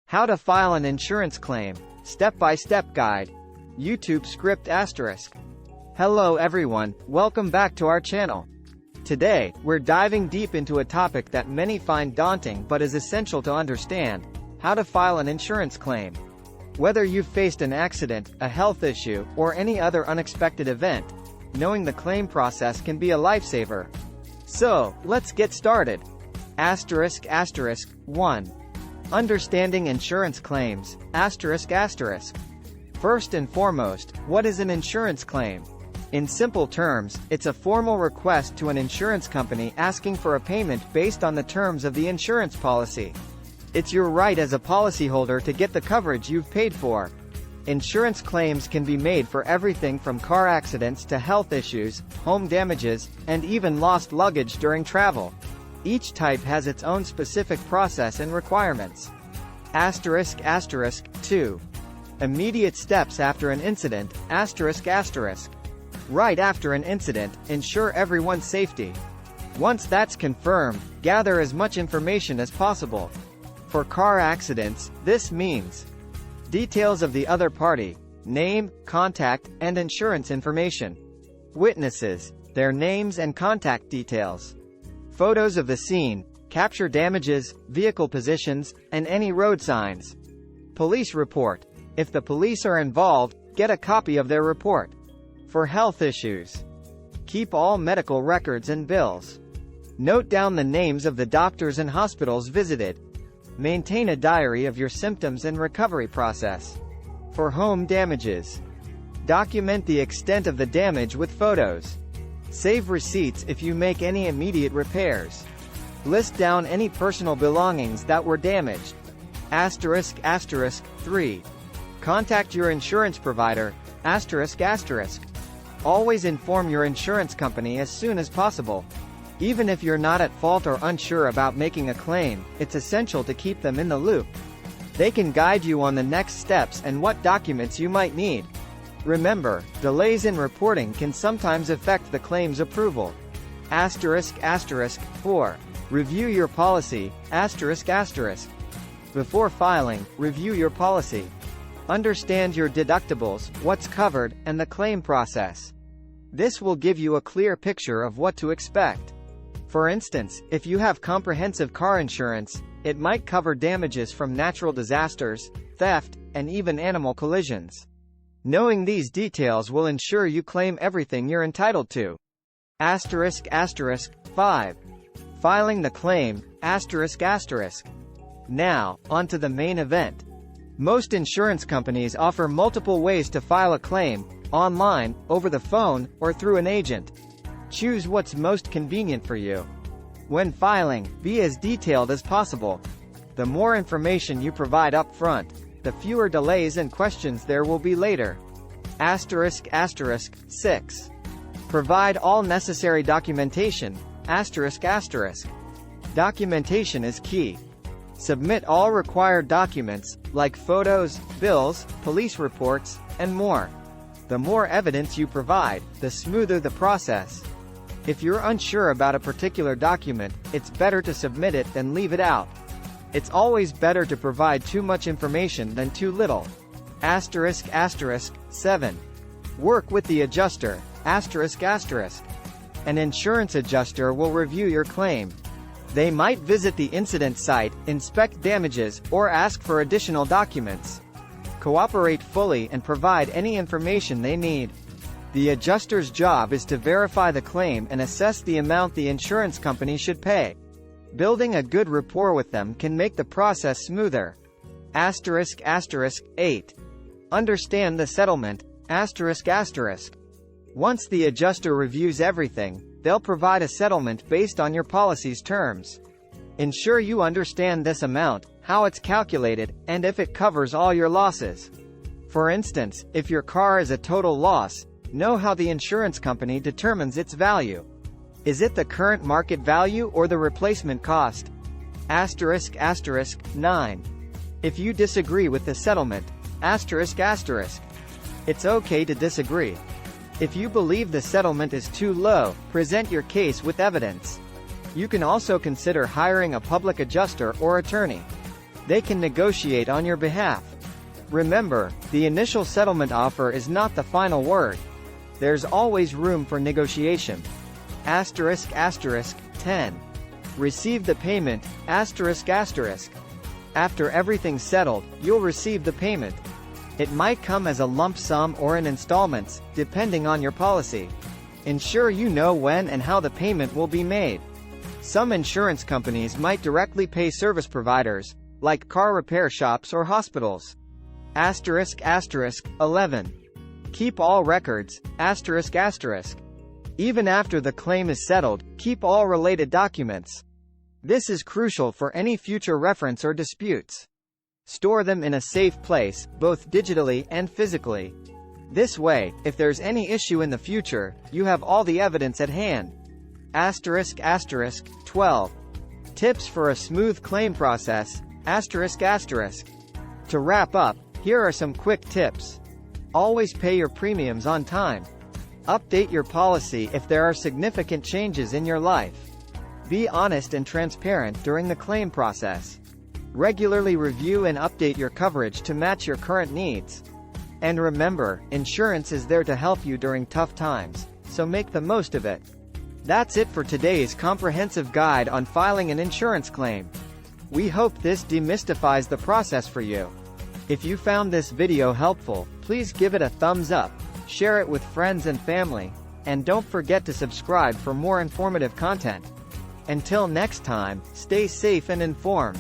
How to file an insurance claim. Step-by-step guide. YouTube script *. Hello everyone, welcome back to our channel. Today, we're diving deep into a topic that many find daunting but is essential to understand: how to file an insurance claim. Whether you've faced an accident, a health issue, or any other unexpected event, knowing the claim process can be a lifesaver. So, let's get started. *****. 1. Understanding insurance claims. *****. First and foremost, what is an insurance claim? In simple terms, it's a formal request to an insurance company asking for a payment based on the terms of the insurance policy. It's your right as a policyholder to get the coverage you've paid for. Insurance claims can be made for everything from car accidents to health issues, home damages, and even lost luggage during travel. Each type has its own specific process and requirements. ****. 2. Immediate steps after an incident. ****. Right after an incident, ensure everyone's safety. Once that's confirmed, gather as much information as possible. For car accidents, this means details of the other party, name, contact, and insurance information. Witnesses, their names and contact details. Photos of the scene, capture damages, vehicle positions, and any road signs. Police report. If the police are involved, get a copy of their report. For health issues, keep all medical records and bills. Note down the names of the doctors and hospitals visited. Maintain a diary of your symptoms and recovery process. For home damages, document the extent of the damage with photos. Save receipts if you make any immediate repairs. List down any personal belongings that were damaged. ****. 3. Contact your insurance provider. ****. Always inform your insurance company as soon as possible. Even if you're not at fault or unsure about making a claim, it's essential to keep them in the loop. They can guide you on the next steps and what documents you might need. Remember, delays in reporting can sometimes affect the claim's approval. ****. 4. Review your policy. ****. Before filing, review your policy. Understand your deductibles, what's covered, and the claim process. This will give you a clear picture of what to expect. For instance, if you have comprehensive car insurance, it might cover damages from natural disasters, theft, and even animal collisions. Knowing these details will ensure you claim everything you're entitled to. ****. 5. Filing the claim. ****. Now, onto the main event. Most insurance companies offer multiple ways to file a claim: online, over the phone, or through an agent. Choose what's most convenient for you. When filing, be as detailed as possible. The more information you provide up front, the fewer delays and questions there will be later. ****. 6. Provide all necessary documentation. ****. Documentation is key. Submit all required documents, like photos, bills, police reports, and more. The more evidence you provide, the smoother the process. If you're unsure about a particular document, it's better to submit it than leave it out. It's always better to provide too much information than too little. ****. 7. Work with the adjuster. ****. An insurance adjuster will review your claim. They might visit the incident site, inspect damages, or ask for additional documents. Cooperate fully and provide any information they need. The adjuster's job is to verify the claim and assess the amount the insurance company should pay. Building a good rapport with them can make the process smoother. ***8. Understand the settlement. ****. Once the adjuster reviews everything, they'll provide a settlement based on your policy's terms. Ensure you understand this amount, how it's calculated, and if it covers all your losses. For instance, if your car is a total loss, know how the insurance company determines its value. Is it the current market value or the replacement cost? ***9. If you disagree with the settlement. ***. It's okay to disagree. If you believe the settlement is too low, present your case with evidence. You can also consider hiring a public adjuster or attorney. They can negotiate on your behalf. Remember, the initial settlement offer is not the final word. There's always room for negotiation. Asterisk asterisk 10. Receive the payment, asterisk asterisk. After everything's settled, you'll receive the payment. It might come as a lump sum or in installments, depending on your policy. Ensure you know when and how the payment will be made. Some insurance companies might directly pay service providers, like car repair shops or hospitals. Asterisk asterisk 11. Keep all records, asterisk asterisk. Even after the claim is settled, keep all related documents. This is crucial for any future reference or disputes. Store them in a safe place, both digitally and physically. This way, if there's any issue in the future, you have all the evidence at hand. Asterisk asterisk 12. Tips for a smooth claim process, asterisk asterisk. To wrap up, here are some quick tips. Always pay your premiums on time. Update your policy if there are significant changes in your life. Be honest and transparent during the claim process. Regularly review and update your coverage to match your current needs. And remember, insurance is there to help you during tough times, so make the most of it. That's it for today's comprehensive guide on filing an insurance claim. We hope this demystifies the process for you. If you found this video helpful, please give it a thumbs up, share it with friends and family, and don't forget to subscribe for more informative content. Until next time, stay safe and informed.